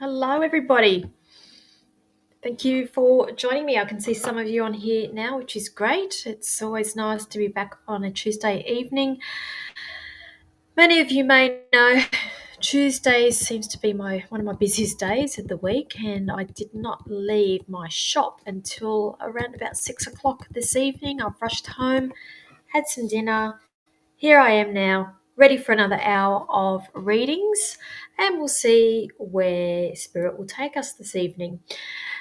Hello, everybody. Thank you for joining me. I can see some of you on here now, which is great. It's always nice to be back on a Tuesday evening. Many of you may know Tuesdays seems to be one of my busiest days of the week, and I did not leave my shop until around about 6 o'clock this evening. I've rushed home, had some dinner. Here I am now, ready for another hour of readings, and we'll see where Spirit will take us this evening.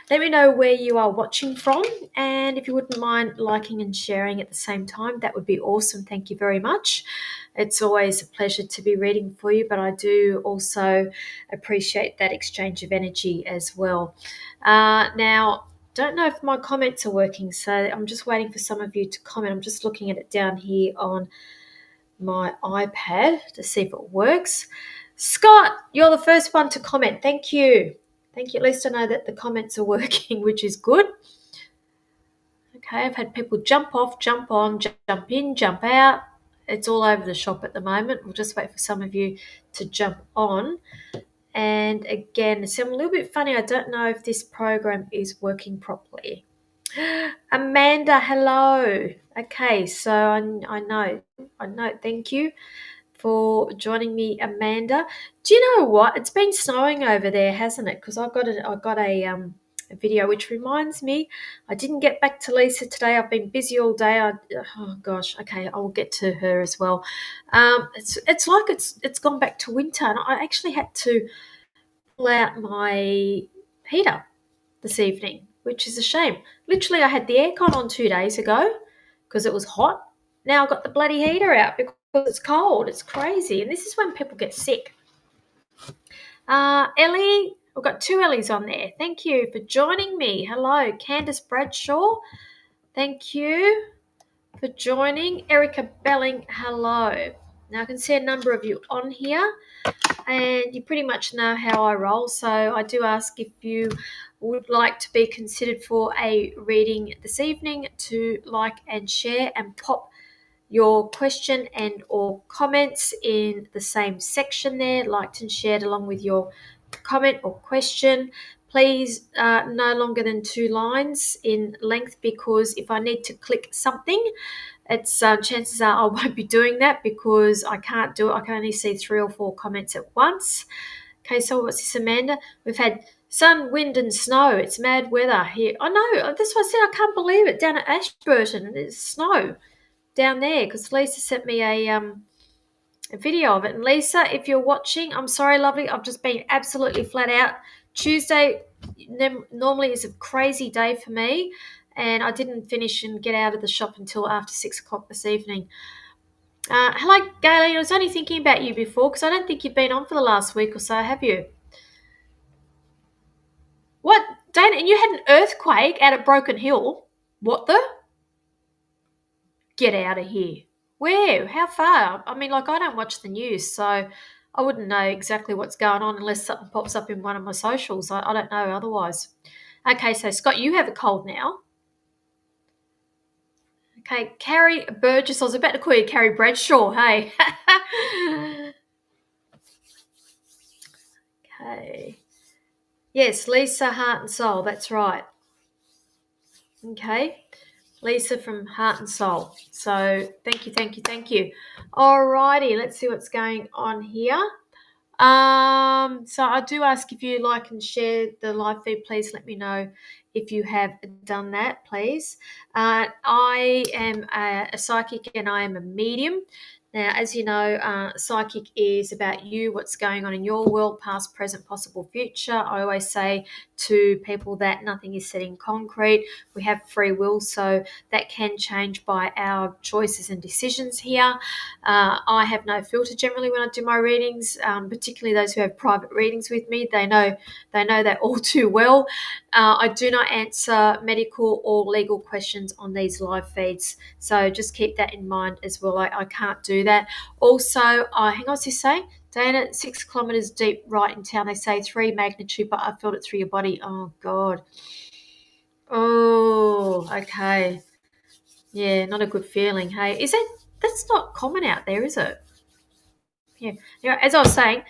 Let me know where you are watching from, and if you wouldn't mind liking and sharing at the same time, that would be awesome. Thank you very much. It's always a pleasure to be reading for you, but I do also appreciate that exchange of energy as well. Now, don't know if my comments are working, so I'm just waiting for some of you to comment. I'm just looking at it down here on my iPad to see if it works. Scott, you're the first one to comment. Thank you. Thank you. At least I know that the comments are working, which is good. Okay, I've had people jump off, jump on, jump in, jump out. It's all over the shop at the moment. We'll just wait for some of you to jump on. And again, so I'm a little bit funny. I don't know if this program is working properly. Amanda, hello. Okay, so I know. Thank you for joining me, Amanda. Do you know what? It's been snowing over there, hasn't it? Because I got a video, which reminds me, I didn't get back to Lisa today. I've been busy all day. Oh gosh. Okay, I will get to her as well. It's like it's gone back to winter, and I actually had to pull out my heater this evening, which is a shame. Literally, I had the aircon on 2 days ago because it was hot. Now I've got the bloody heater out because it's cold. It's crazy. And this is when people get sick. Ellie, we've got two Ellies on there. Thank you for joining me. Hello. Candice Bradshaw, thank you for joining. Erica Belling, hello. Now I can see a number of you on here, and you pretty much know how I roll. So I do ask if you would like to be considered for a reading this evening to like and share and pop your question and or comments in the same section there, liked and shared along with your comment or question. Please no longer than 2 lines in length, because if I need to click something, it's chances are I won't be doing that because I can't do it. I can only see 3 or 4 comments at once. Okay, so what's this, Amanda? We've had sun, wind and snow. It's mad weather here. I know, that's what I said. I can't believe it. Down at Ashburton, there's snow down there because Lisa sent me a video of it. And Lisa, if you're watching, I'm sorry, lovely. I've just been absolutely flat out. Tuesday normally is a crazy day for me, and I didn't finish and get out of the shop until after 6 o'clock this evening. Hello, Gailey. I was only thinking about you before because I don't think you've been on for the last week or so, have you? What, Dana? And you had an earthquake out at Broken Hill? What the? Get out of here. Where? How far? I mean, like, I don't watch the news, so I wouldn't know exactly what's going on unless something pops up in one of my socials. I don't know otherwise. Okay, so Scott, you have a cold now. Okay, Carrie Burgess. I was about to call you Carrie Bradshaw. Hey. Okay. Yes, Lisa Heart and Soul. That's right. Okay. Lisa from Heart and Soul. So thank you. Alrighty, let's see what's going on here. So I do ask if you like and share the live feed, please let me know if you have done that, please. I am a psychic and I am a medium. Now, as you know, psychic is about you, what's going on in your world, past, present, possible future. I always say to people that nothing is set in concrete. We have free will, so that can change by our choices and decisions here. I have no filter generally when I do my readings, particularly those who have private readings with me. They know that all too well. I do not answer medical or legal questions on these live feeds, so just keep that in mind as well. I can't do that. Also, hang on, what's this say? Dana, 6 kilometres deep right in town. They say 3 magnitude, but I felt it through your body. Oh, God. Oh, okay. Yeah, not a good feeling. Hey, that's not common out there, is it? As I was saying,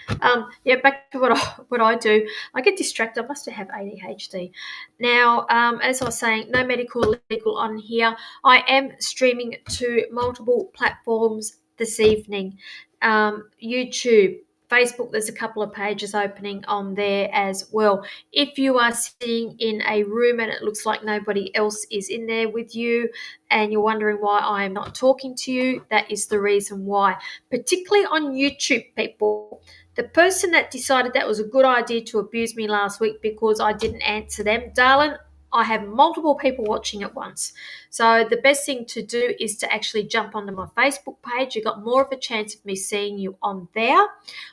back to what I do. I get distracted. I must have ADHD. Now, as I was saying, no medical or legal on here. I am streaming to multiple platforms this evening. YouTube, Facebook, there's a couple of pages opening on there as well. If you are sitting in a room and it looks like nobody else is in there with you and you're wondering why I am not talking to you, that is the reason why. Particularly on YouTube, people. The person that decided that was a good idea to abuse me last week because I didn't answer them, darling, I have multiple people watching at once. So the best thing to do is to actually jump onto my Facebook page. You've got more of a chance of me seeing you on there.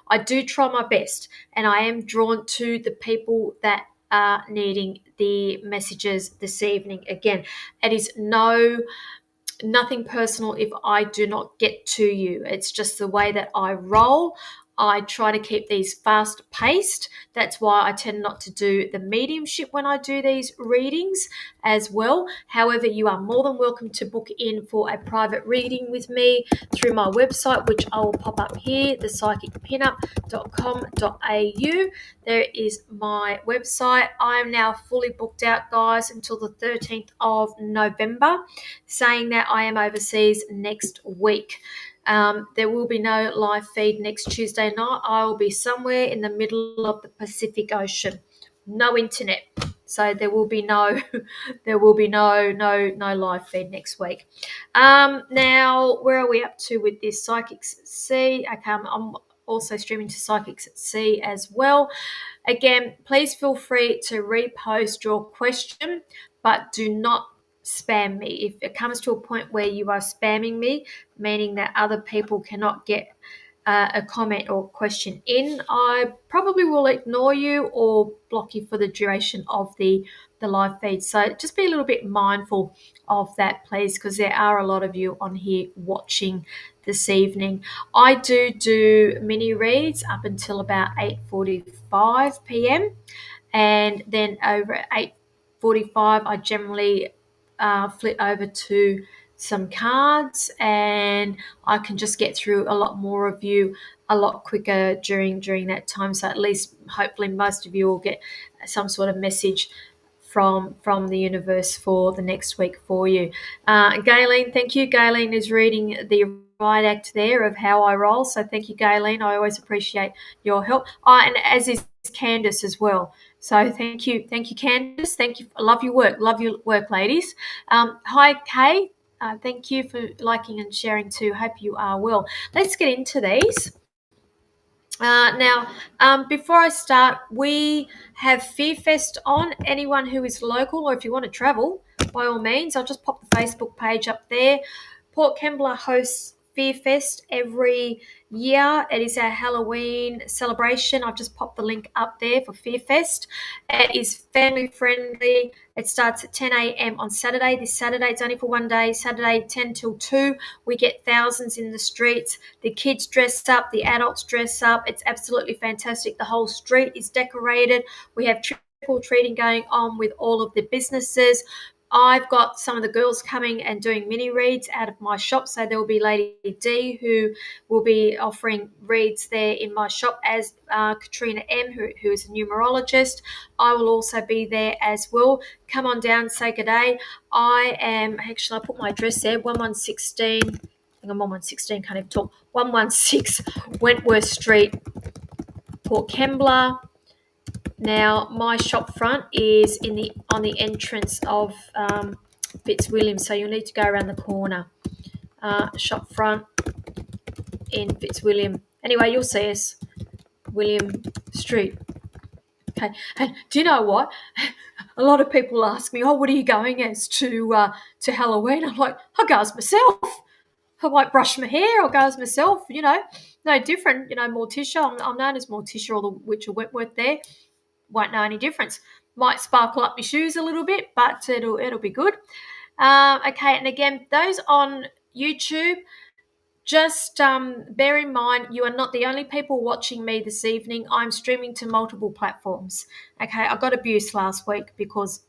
I do try my best, and I am drawn to the people that are needing the messages this evening. Again, it is nothing personal if I do not get to you. It's just the way that I roll. I try to keep these fast paced. That's why I tend not to do the mediumship when I do these readings as well. However, you are more than welcome to book in for a private reading with me through my website, which I will pop up here, thepsychicpinup.com.au. There is my website. I am now fully booked out, guys, until the 13th of November, saying that I am overseas next week. There will be no live feed next Tuesday night. I will be somewhere in the middle of the Pacific Ocean. No internet. So there will be no live feed next week. Now, where are we up to with this? Psychics at Sea. Okay, I'm also streaming to Psychics at Sea as well. Again, please feel free to repost your question, but do not spam me. If it comes to a point where you are spamming me, meaning that other people cannot get a comment or question in, I probably will ignore you or block you for the duration of the live feed. So just be a little bit mindful of that, please, because there are a lot of you on here watching this evening. I do mini reads up until about 8:45 p.m. and then over at 8:45 I generally flip over to some cards, and I can just get through a lot more of you a lot quicker during that time. So at least hopefully most of you will get some sort of message from the universe for the next week for you. Gayleen, thank you. Gayleen is reading the right act there of how I roll. So thank you, Gayleen. I always appreciate your help. And as is Candace as well. So thank you, Candace. Thank you. I love your work, ladies. Hi, Kay. Thank you for liking and sharing too. Hope you are well. Let's get into these. Now, before I start, we have FearFest on. Anyone who is local or if you want to travel, by all means, I'll just pop the Facebook page up there. Port Kembla hosts FearFest every year. It is our Halloween celebration. I've just popped the link up there for FearFest. It is family friendly. It starts at 10 a.m. on Saturday. This Saturday, it's only for one day, Saturday 10 till 2. We get thousands in the streets. The kids dress up, the adults dress up. It's absolutely fantastic. The whole street is decorated. We have trick-or-treating going on with all of the businesses. I've got some of the girls coming and doing mini reads out of my shop. So there will be Lady D who will be offering reads there in my shop, as Katrina M, who is a numerologist. I will also be there as well. Come on down, say good day. I put my address there, 1116. I think I'm 1116, can't even talk. 116 Wentworth Street, Port Kembla. Now, my shop front is on the entrance of Fitzwilliam, so you'll need to go around the corner. Shop front in Fitzwilliam. Anyway, you'll see us, William Street. Okay, and do you know what? A lot of people ask me, what are you going as to Halloween? I'm like, I go as myself. I might brush my hair, I'll go as myself, no different. Morticia, I'm known as Morticia or the Witch of Wentworth there. Won't know any difference. Might sparkle up my shoes a little bit, but it'll be good. Okay, and again, those on YouTube, just bear in mind you are not the only people watching me this evening. I'm streaming to multiple platforms. Okay, I got abused last week because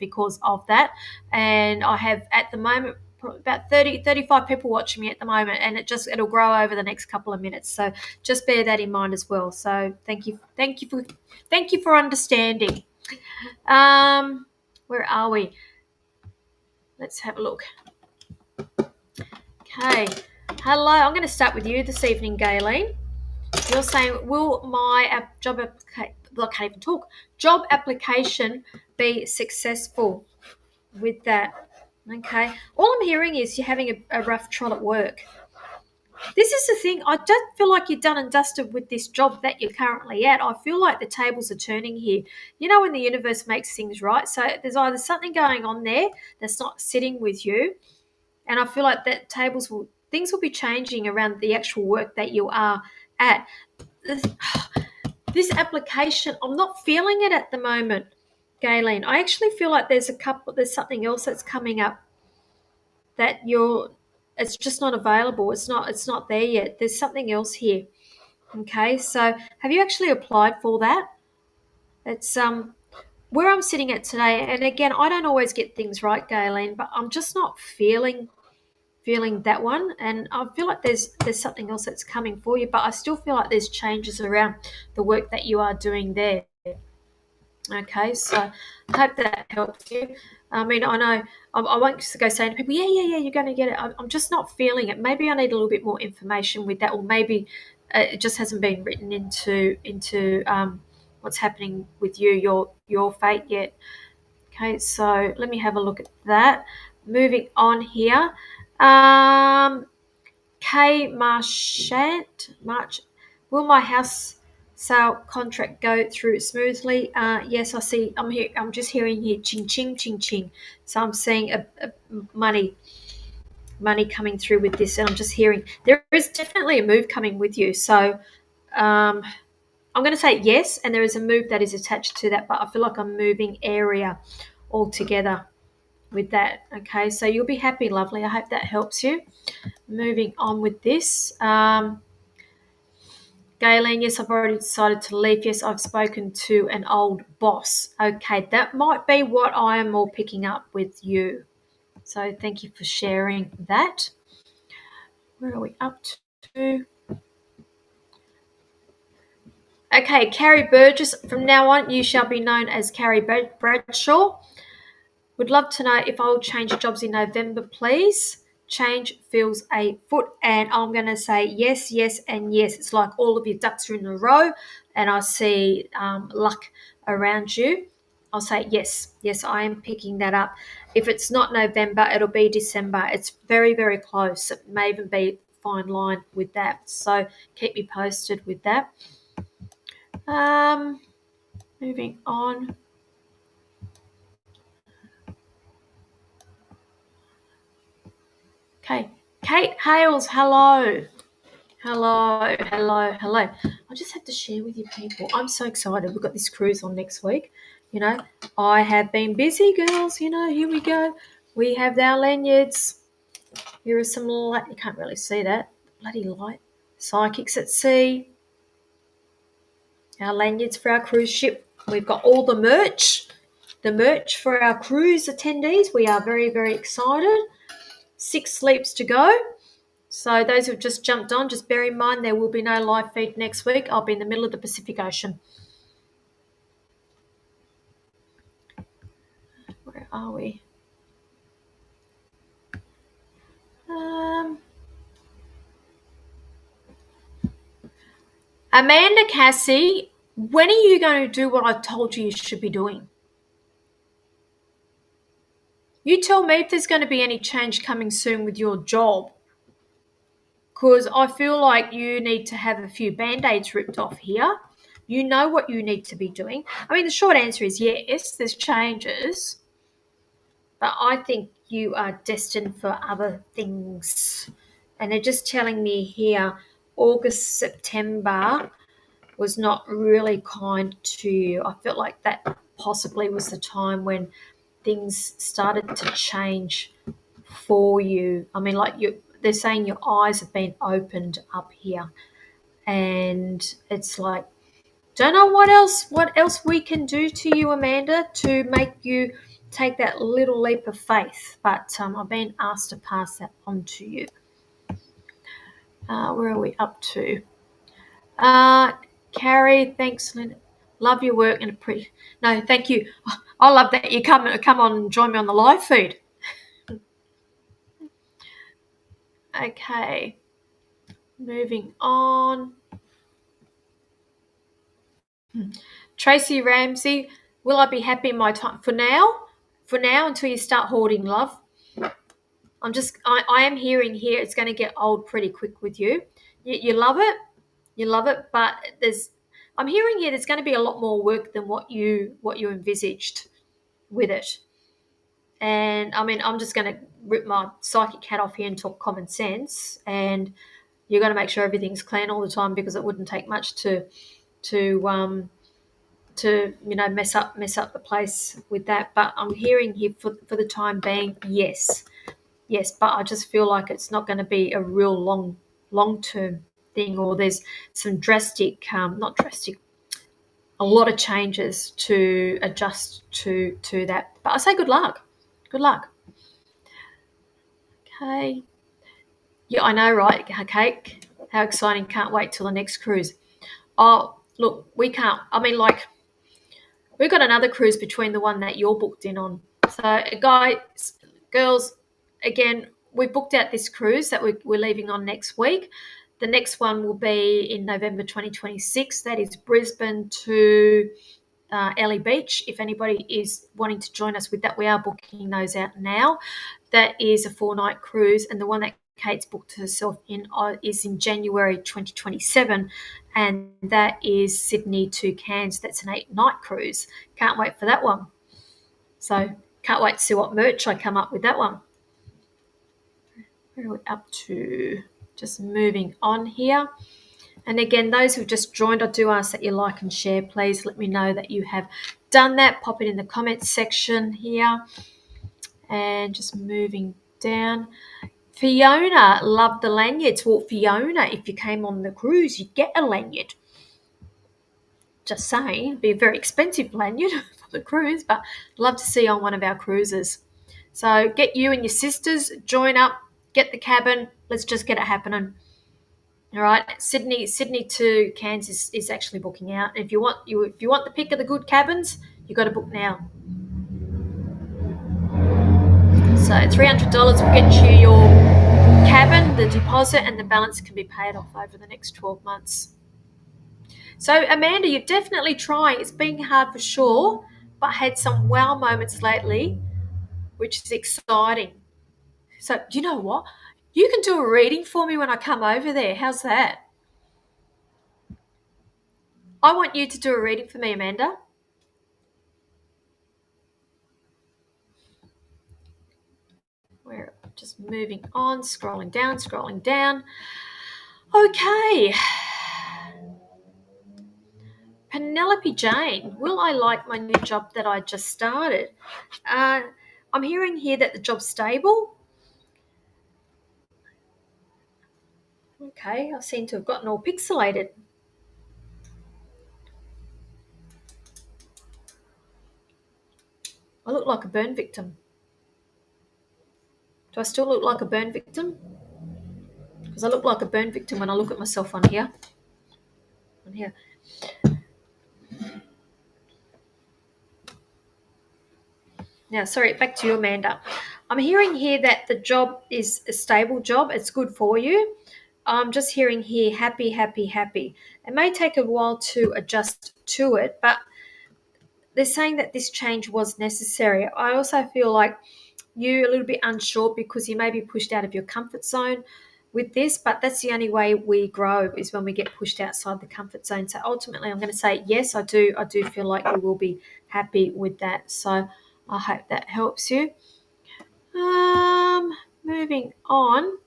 of that, and I have at the moment about 30, 35 people watching me at the moment, and it'll grow over the next couple of minutes. So just bear that in mind as well. So thank you for understanding. Where are we? Let's have a look. Okay. Hello. I'm going to start with you this evening, Gayleen. You're saying, will my job application be successful with that? Okay. All I'm hearing is you're having a rough trial at work. This is the thing. I don't feel like you're done and dusted with this job that you're currently at. I feel like the tables are turning here. You know when the universe makes things right? So there's either something going on there that's not sitting with you, and I feel like that things will be changing around the actual work that you are at. This application, I'm not feeling it at the moment, Gayleen. I actually feel like there's something else that's coming up that it's just not available. It's not there yet. There's something else here. Okay, so have you actually applied for that? It's where I'm sitting at today, and again, I don't always get things right, Gayleen, but I'm just not feeling that one, and I feel like there's something else that's coming for you, but I still feel like there's changes around the work that you are doing there. Okay, so I hope that helps you. I mean, I know I won't just go saying to people, yeah, you're going to get it. I'm just not feeling it. Maybe I need a little bit more information with that, or maybe it just hasn't been written into what's happening with you, your fate yet. Okay, so let me have a look at that. Moving on here. K Marchant, will my house sale contract go through smoothly? Yes, I see. I'm just hearing here, ching ching ching ching. So I'm seeing a money coming through with this, and I'm just hearing there is definitely a move coming with you. So I'm going to say yes, and there is a move that is attached to that, but I feel like I'm moving area altogether with that. Okay, so you'll be happy, lovely. I hope that helps you. Moving on with this. Gayleen, yes, I've already decided to leave. Yes, I've spoken to an old boss. Okay, that might be what I am all picking up with you. So thank you for sharing that. Where are we up to? Okay, Carrie Burgess, from now on, you shall be known as Carrie Bradshaw. Would love to know if I will change jobs in November, please. Change feels a foot, and I'm going to say yes, yes, and yes. It's like all of your ducks are in a row, and I see luck around you. I'll say yes, I am picking that up. If it's not November, it'll be December. It's very, very close. It may even be a fine line with that. So keep me posted with that. Moving on. Okay, Kate Hales, hello. Hello. I just have to share with you people. I'm so excited. We've got this cruise on next week. You know, I have been busy, girls. You know, here we go. We have our lanyards. Here are some light. You can't really see that. Bloody light. Psychics at sea. Our lanyards for our cruise ship. We've got all the merch. The merch for our cruise attendees. We are very, very excited. 6 sleeps to go. So those who've just jumped on, just bear in mind there will be no live feed next week. I'll be in the middle of the Pacific Ocean. Where are we? Amanda Cassie, when are you going to do what I told you should be doing? You tell me if there's going to be any change coming soon with your job, because I feel like you need to have a few Band-Aids ripped off here. You know what you need to be doing. I mean, the short answer is yes, there's changes, but I think you are destined for other things. And they're just telling me here, August, September was not really kind to you. I felt like that possibly was the time when things started to change for you. I mean, like they're saying your eyes have been opened up here, and it's like, don't know what else we can do to you, Amanda, to make you take that little leap of faith. But I've been asked to pass that on to you. Where are we up to? Carrie, thanks, Lynn. Love your work and No, thank you. I love that you come on and join me on the live feed. Okay, moving on. Tracy Ramsey, will I be happy in my time? For now, until you start hoarding, love. I am hearing here it's going to get old pretty quick with you. You love it, but I'm hearing here there's going to be a lot more work than what you envisaged with it. And I mean, I'm just going to rip my psychic hat off here and talk common sense. And you're going to make sure everything's clean all the time, because it wouldn't take much to mess up the place with that. But I'm hearing here for the time being, yes, but I just feel like it's not going to be a real long term thing, or there's some drastic, not drastic, a lot of changes to adjust to that. But I say good luck. Okay. Yeah, I know, right? Kate, how exciting. Can't wait till the next cruise. Oh, look, we can't. I mean, like, we've got another cruise between the one that you're booked in on. So, guys, girls, again, we booked out this cruise that we're leaving on next week. The next one will be in November 2026. That is Brisbane to Ellie Beach. If anybody is wanting to join us with that, we are booking those out now. That is a 4-night cruise, and the one that Kate's booked herself in is in January 2027, and that is Sydney to Cairns. That's an 8-night cruise. Can't wait for that one. So can't wait to see what merch I come up with that one. Where are we up to? Just moving on here. And again, those who've just joined, I do ask that you like and share. Please let me know that you have done that. Pop it in the comments section here. And just moving down. Fiona loved the lanyards. Well, Fiona, if you came on the cruise, you'd get a lanyard. Just saying, it'd be a very expensive lanyard for the cruise, but love to see you on one of our cruises. So get you and your sisters, join up, get the cabin. Let's just get it happening. All right, Sydney to Cairns is actually booking out. If you want the pick of the good cabins, you got to book now. So $300 will get you your cabin, the deposit, and the balance can be paid off over the next 12 months. So Amanda, you're definitely trying. It's been hard for sure, but had some wow moments lately, which is exciting. So do you know what? You can do a reading for me when I come over there. How's that? I want you to do a reading for me, Amanda. We're just moving on, scrolling down. Okay. Penelope Jane, will I like my new job that I just started? I'm hearing here that the job's stable. Okay, I seem to have gotten all pixelated. I look like a burn victim. Do I still look like a burn victim? Because I look like a burn victim when I look at myself on here. Now, sorry, back to you, Amanda. I'm hearing here that the job is a stable job. It's good for you. I'm just hearing here happy. It may take a while to adjust to it, but they're saying that this change was necessary. I also feel like you're a little bit unsure because you may be pushed out of your comfort zone with this, but that's the only way we grow, is when we get pushed outside the comfort zone. So ultimately, I'm going to say yes, I do feel like you will be happy with that. So I hope that helps you. Moving on.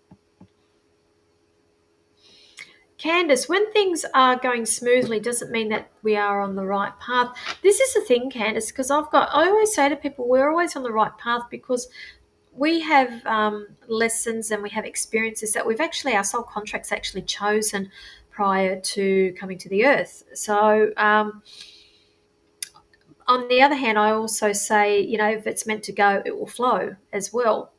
Candace, when things are going smoothly doesn't mean that we are on the right path. This is the thing, Candace, because I always say to people, we're always on the right path because we have lessons and we have experiences that our soul contracts actually chosen prior to coming to the earth. So on the other hand, I also say, if it's meant to go, it will flow as well.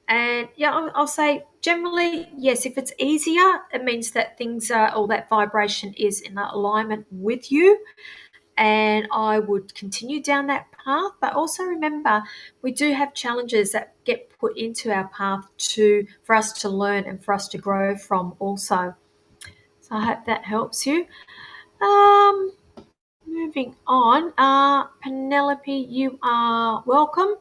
And yeah, I'll say generally, yes, if it's easier, it means that things are, or that vibration is in alignment with you. And I would continue down that path. But also remember, we do have challenges that get put into our path for us to learn and for us to grow from also. So I hope that helps you. Um, Moving on, Penelope, you are welcome.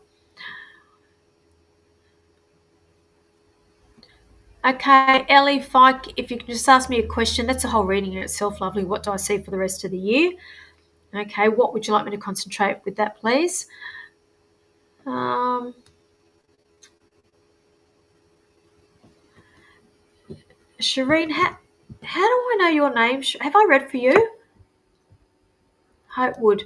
Okay, Ellie, if you can just ask me a question, that's a whole reading in itself, lovely. What do I see for the rest of the year? Okay, what would you like me to concentrate with that, please? Shireen, how do I know your name? Have I read for you? Hopewood.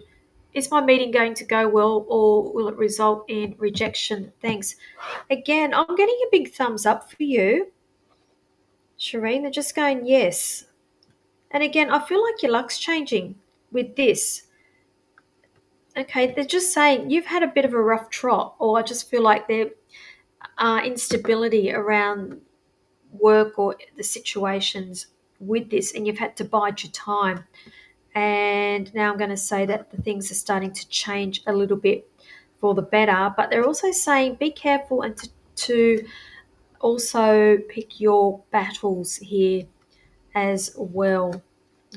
Is my meeting going to go well or will it result in rejection? Thanks. Again, I'm getting a big thumbs up for you. Shireen, they're just going yes. And again, I feel like your luck's changing with this. Okay, they're just saying you've had a bit of a rough trot, or I just feel like there are instability around work or the situations with this, and you've had to bide your time. And now I'm going to say that the things are starting to change a little bit for the better, but they're also saying be careful and to also pick your battles here as well.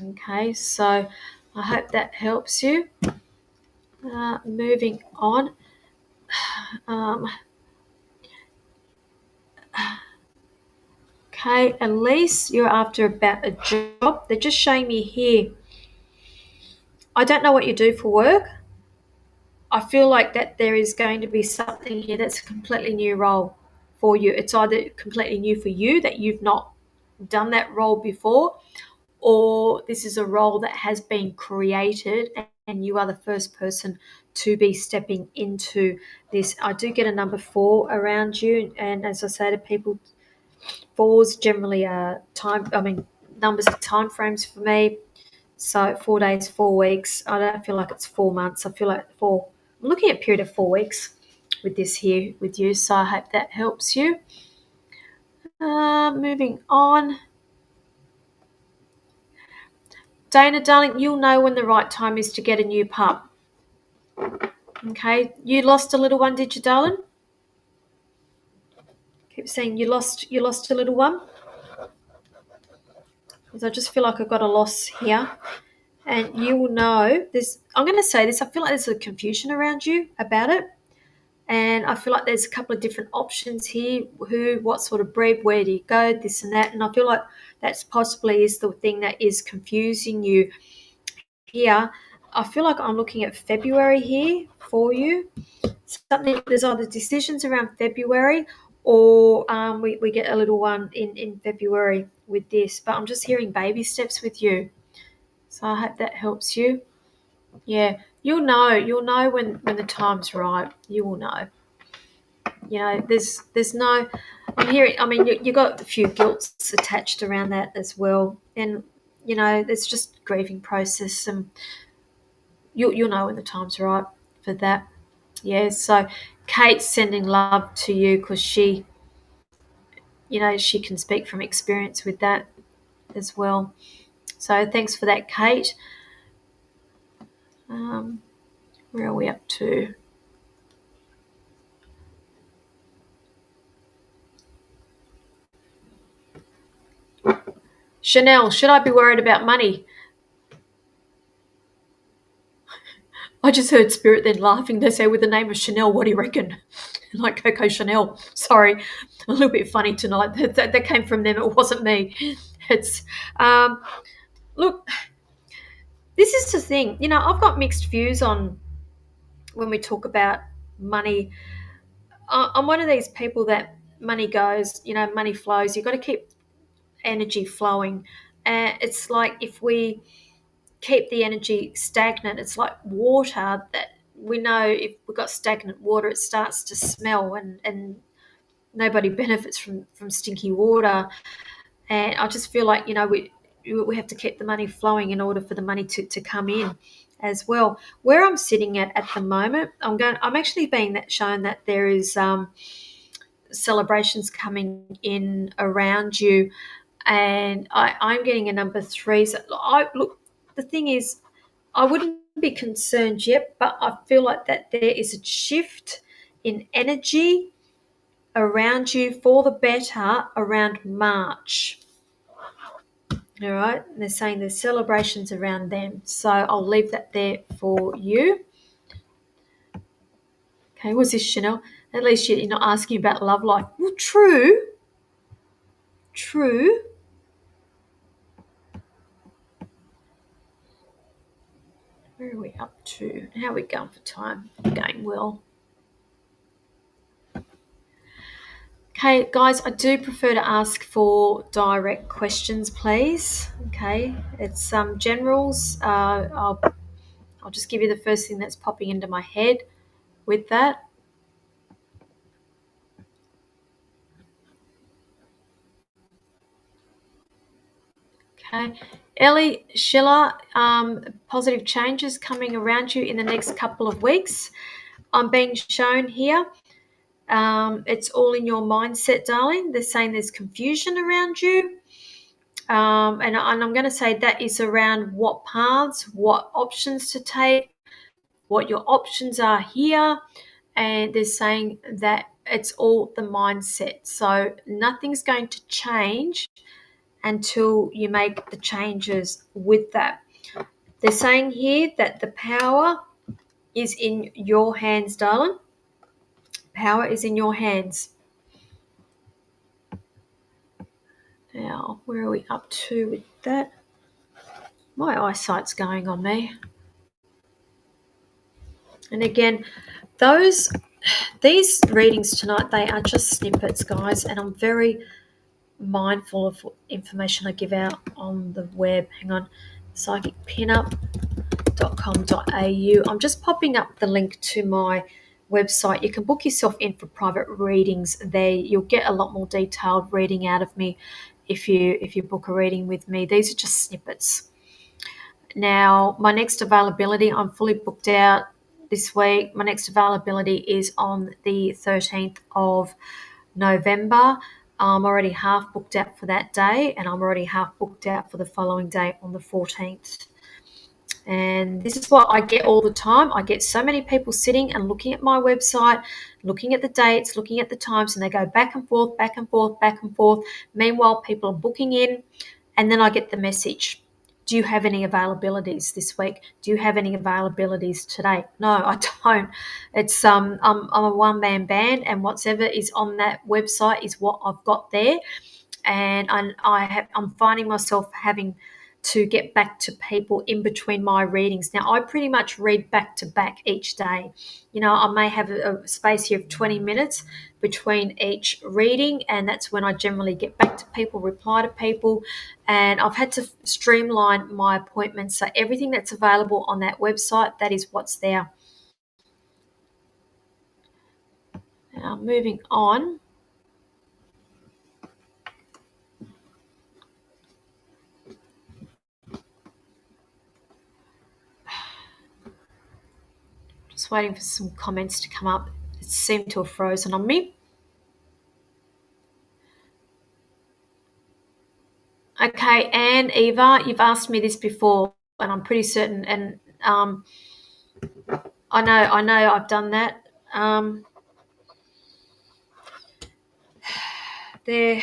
Okay, so I hope that helps you. Moving on. Okay, Elise, you're after about a job. They're just showing me here. I don't know what you do for work. I feel like that there is going to be something here that's a completely new role for you. It's either completely new for you that you've not done that role before, or this is a role that has been created and you are the first person to be stepping into this. I do get a number 4 around you, and as I say to people, 4s generally are numbers of time frames for me. So 4 days, 4 weeks. I don't feel like it's 4 months. I feel like I'm looking at a period of 4 weeks with this here with you. So I hope that helps you. Moving on. Dana, darling, you'll know when the right time is to get a new pup. Okay, you lost a little one, did you, darling? Keep saying you lost a little one. Because I just feel like I've got a loss here. And you will know this. I'm going to say this. I feel like there's a confusion around you about it. And I feel like there's a couple of different options here. What sort of breed, where do you go, this and that. And I feel like that's possibly is the thing that is confusing you here. I feel like I'm looking at February here for you. There's either decisions around February or we get a little one in February with this. But I'm just hearing baby steps with you. So I hope that helps you. Yeah, you'll know when the time's right. You will know. There's no. I'm hearing. I mean, you got a few guilts attached around that as well, and there's just grieving process, and you'll know when the time's right for that. Yeah. So Kate's sending love to you because she can speak from experience with that as well. So thanks for that, Kate. Where are we up to? Chanel, should I be worried about money? I just heard Spirit then laughing. They say, with the name of Chanel, what do you reckon? Like Coco Chanel. Sorry, a little bit funny tonight. That came from them. It wasn't me. It's look. This is the thing. I've got mixed views on when we talk about money. I'm one of these people that money goes. Money flows. You've got to keep energy flowing. And it's like if we keep the energy stagnant, it's like water that we know if we've got stagnant water, it starts to smell and nobody benefits from stinky water. And I just feel like, we have to keep the money flowing in order for the money to come in. as well. Where I'm sitting at the moment, I'm actually being shown that there is celebrations coming in around you, and I'm getting a number 3. So look, the thing is, I wouldn't be concerned yet, but I feel like that there is a shift in energy around you for the better around March. All right, and they're saying there's celebrations around them, so I'll leave that there for you. Okay, what's this, Chanel? At least you're not asking about love life. Well, true. Where are we up to? How are we going for time? Going well. Okay, guys, I do prefer to ask for direct questions, please. Okay, it's generals. I'll just give you the first thing that's popping into my head with that. Okay, Ellie Schiller, positive changes coming around you in the next couple of weeks. I'm being shown here. It's all in your mindset, darling. They're saying there's confusion around you. And I'm going to say that is around what paths, what options to take, what your options are here. And they're saying that it's all the mindset. So nothing's going to change until you make the changes with that. They're saying here that the power is in your hands, darling. Power is in your hands. Now, where are we up to with that? My eyesight's going on me. And again, these readings tonight, they are just snippets, guys, and I'm very mindful of what information I give out on the web. Hang on, psychicpinup.com.au. I'm just popping up the link to my website. You can book yourself in for private readings there. You'll get a lot more detailed reading out of me if you book a reading with me. These are just snippets. Now, my next availability, I'm fully booked out this week. My next availability is on the 13th of November. I'm already half booked out for that day, and I'm already half booked out for the following day on the 14th. And this is what I get all the time. I get so many people sitting and looking at my website, looking at the dates, looking at the times, and they go back and forth, back and forth, back and forth. Meanwhile, people are booking in, and then I get the message. Do you have any availabilities this week? Do you have any availabilities today? No, I don't. It's I'm a one-man band, and whatever is on that website is what I've got there. And I'm finding myself having to get back to people in between my readings. Now, I pretty much read back to back each day. You know, I may have a space here of 20 minutes between each reading, and that's when I generally get back to people, reply to people, and I've had to streamline my appointments. So everything that's available on that website, that is what's there. Now, moving on. Just waiting for some comments to come up. It seemed to have frozen on me. Okay, Anne, Eva, you've asked me this before, and I'm pretty certain, and I know I've done that. They're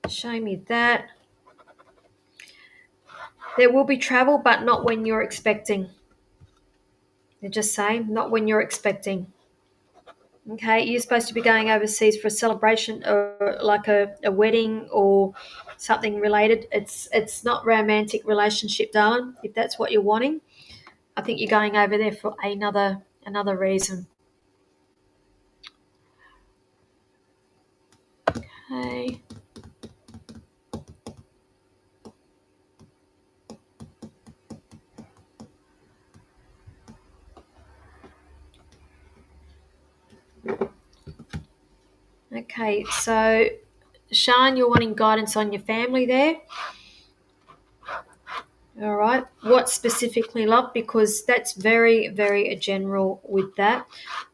showing me that. There will be travel, but not when you're expecting. They're just saying, not when you're expecting. Okay, you're supposed to be going overseas for a celebration or like a wedding or something related. It's not romantic relationship, darling, if that's what you're wanting. I think you're going over there for another reason. Okay. Okay, so Sean, you're wanting guidance on your family there. All right. What specifically, love? Because that's very, very general with that.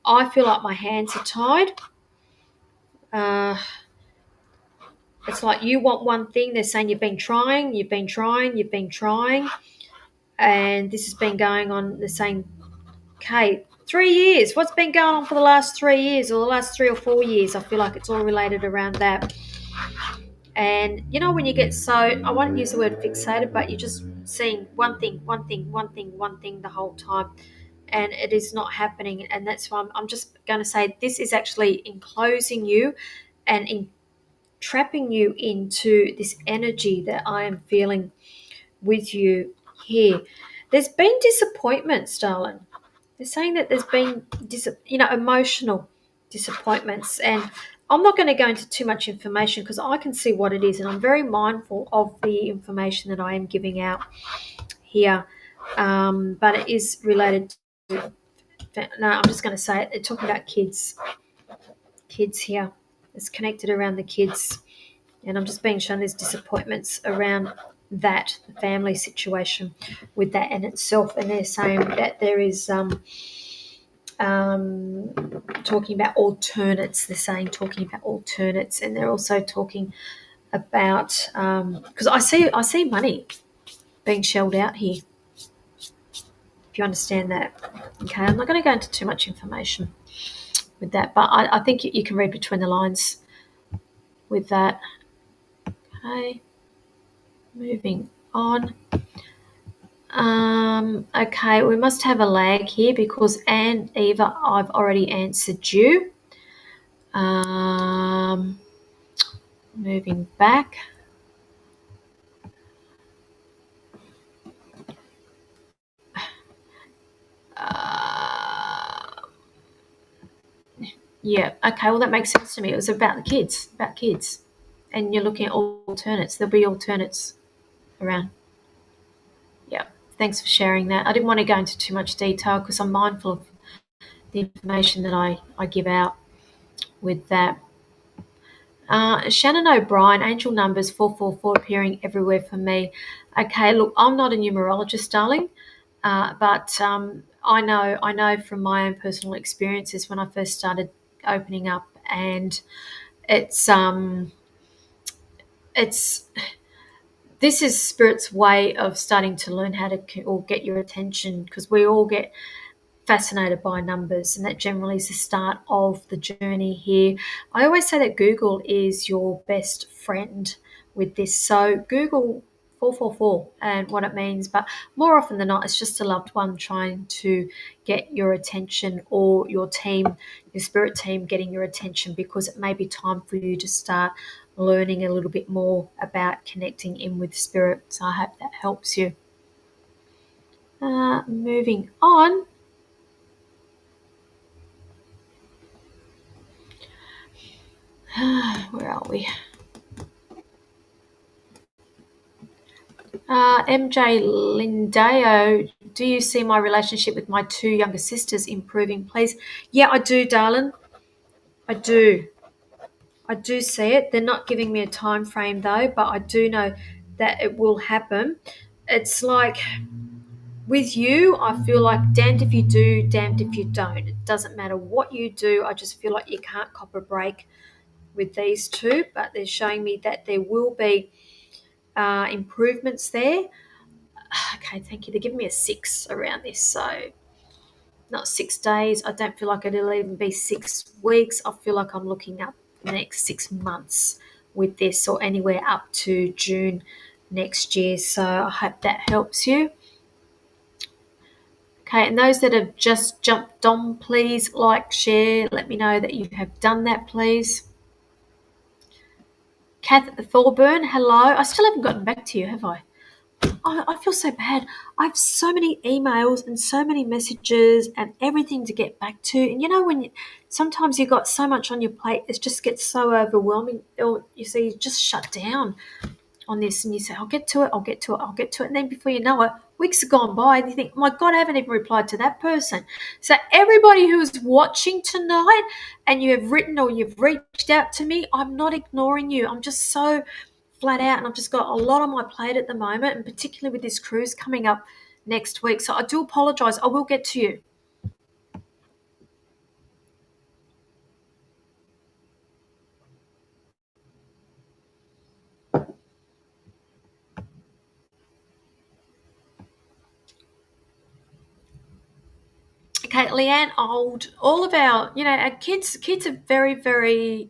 I feel like my hands are tied. Uh, it's like you want one thing. They're saying you've been trying, and this has been going on the same. Okay, 3 years. What's been going on for the last 3 years or the last 3 or 4 years? I feel like it's all related around that. And you know, when you get so, I won't use the word fixated, but you're just seeing one thing, one thing the whole time, and it is not happening. And that's why I'm just going to say this is actually enclosing you and trapping you into this energy that I am feeling with you here. There's been disappointments, darling. They're saying that there's been, emotional disappointments, and I'm not going to go into too much information because I can see what it is, and I'm very mindful of the information that I am giving out here. But it is related to. No, I'm just going to say it. They're talking about kids here. It's connected around the kids, and I'm just being shown there's disappointments around that, the family situation with that in itself, and they're saying that there is talking about alternates. They're saying talking about alternates, and they're also talking about because I see money being shelled out here. If you understand that, okay. I'm not going to go into too much information with that, but I think you can read between the lines with that. Okay, moving on. Okay, we must have a lag here because Anne, Eva, I've already answered you. Moving back. Yeah, okay, well, that makes sense to me. It was about kids. And you're looking at alternates. There'll be alternates around. Yeah, thanks for sharing that. I didn't want to go into too much detail because I'm mindful of the information that I give out with that. Shannon O'Brien, angel numbers 444 appearing everywhere for me. Okay, look, I'm not a numerologist, darling, but I know from my own personal experiences when I first started opening up, and it's this is spirit's way of starting to learn how to or get your attention, because we all get fascinated by numbers, and that generally is the start of the journey here. I always say that Google is your best friend with this. So Google 444 and what it means, but more often than not, it's just a loved one trying to get your attention, or your team, your spirit team getting your attention, because it may be time for you to start learning a little bit more about connecting in with spirit. So I hope that helps you. Moving on. Where are we? MJ Lindeo, do you see my relationship with my two younger sisters improving, please? Yeah, I do, darling. I do. I do see it. They're not giving me a time frame though, but I do know that it will happen. It's like with you, I feel like damned if you do, damned if you don't. It doesn't matter what you do. I just feel like you can't cop a break with these two, but they're showing me that there will be improvements there. Okay, thank you. They're giving me a 6 around this, so not 6 days. I don't feel like it'll even be 6 weeks. I feel like I'm looking up the next 6 months with this, or anywhere up to June next year. So I hope that helps you. Okay, and those that have just jumped on, please like, share, let me know that you have done that, please. Kath Thorburn, hello. I still haven't gotten back to you, have I? I feel so bad. I have so many emails and so many messages and everything to get back to. And you know, when sometimes you've got so much on your plate, it just gets so overwhelming. Or you just shut down on this, and you say, I'll get to it. And then before you know it, weeks have gone by and you think, oh my God, I haven't even replied to that person. So everybody who is watching tonight and you have written or you've reached out to me, I'm not ignoring you. I'm just so flat out, and I've just got a lot on my plate at the moment, and particularly with this cruise coming up next week. So I do apologise. I will get to you. Okay, Leanne, all of our kids are very, very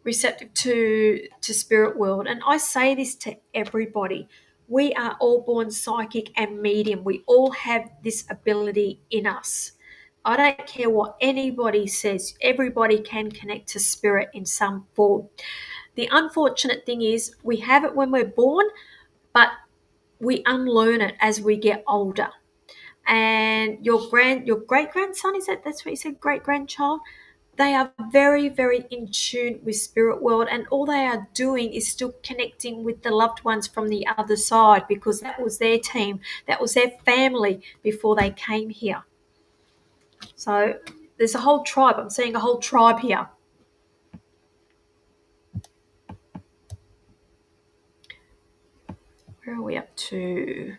receptive to spirit world, and I say this to everybody. We are all born psychic and medium. We all have this ability in us. I don't care what anybody says. Everybody can connect to spirit in some form. The unfortunate thing is we have it when we're born, but we unlearn it as we get older. And your great grandson, that's what you said, great grandchild, they are very, very in tune with spirit world, and all they are doing is still connecting with the loved ones from the other side, because that was their team, that was their family before they came here. So there's a whole tribe. I'm seeing a whole tribe here. Where are we up to?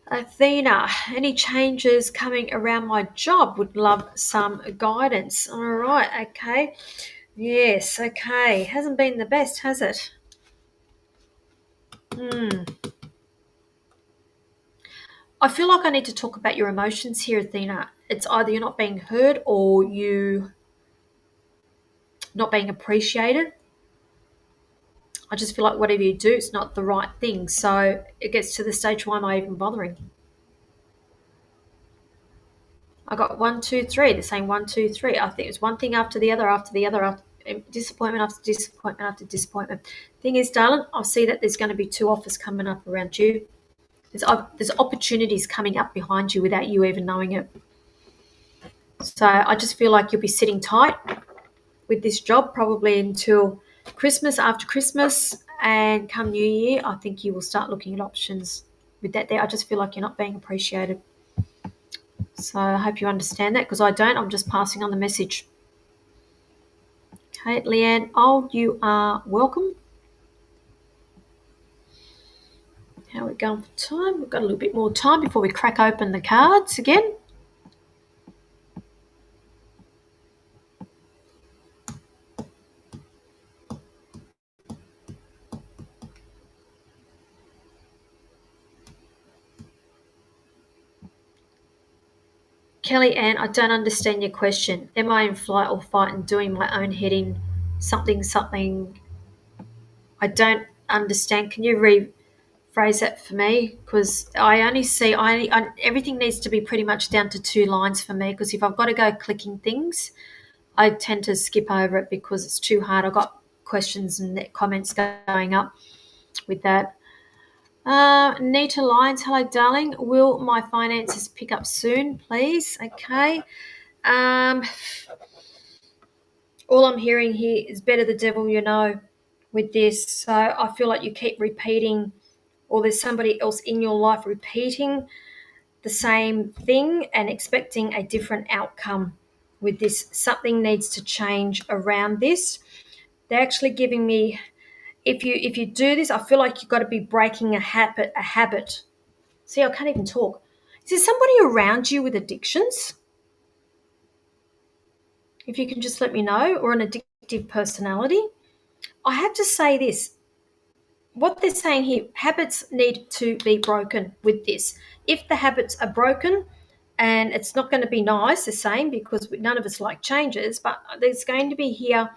Athena, any changes coming around my job? Would love some guidance. All right, okay. Yes, okay. Hasn't been the best, has it? I feel like I need to talk about your emotions here, Athena. It's either you're not being heard or you not being appreciated. I just feel like whatever you do, it's not the right thing. So it gets to the stage, why am I even bothering? I got 1, 2, 3. They're saying 1, 2, 3. I think it's one thing after the other, after disappointment after disappointment after disappointment. Thing is, darling, I see that there's going to be 2 offers coming up around you. There's opportunities coming up behind you without you even knowing it. So I just feel like you'll be sitting tight with this job probably until Christmas, after Christmas, and come New Year, I think you will start looking at options with that there. I just feel like you're not being appreciated. So I hope you understand that, because I don't. I'm just passing on the message. Okay, Leanne, you are welcome. How are we going for time? We've got a little bit more time before we crack open the cards again. Kelly Ann, I don't understand your question. Am I in flight or fight and doing my own head in something? I don't understand. Can you rephrase that for me? Because I only see, everything needs to be pretty much down to 2 lines for me, because if I've got to go clicking things, I tend to skip over it because it's too hard. I've got questions and comments going up with that. Nita Lyons, hello, darling. Will my finances pick up soon, please? Okay. All I'm hearing here is better the devil you know with this. So I feel like you keep repeating, or there's somebody else in your life repeating the same thing and expecting a different outcome with this. Something needs to change around this. They're actually giving me, if you do this, I feel like you've got to be breaking a habit. See, I can't even talk. Is there somebody around you with addictions? If you can just let me know, or an addictive personality. I have to say this. What they're saying here, habits need to be broken with this. If the habits are broken, and it's not going to be nice, the same, because none of us like changes, but there's going to be here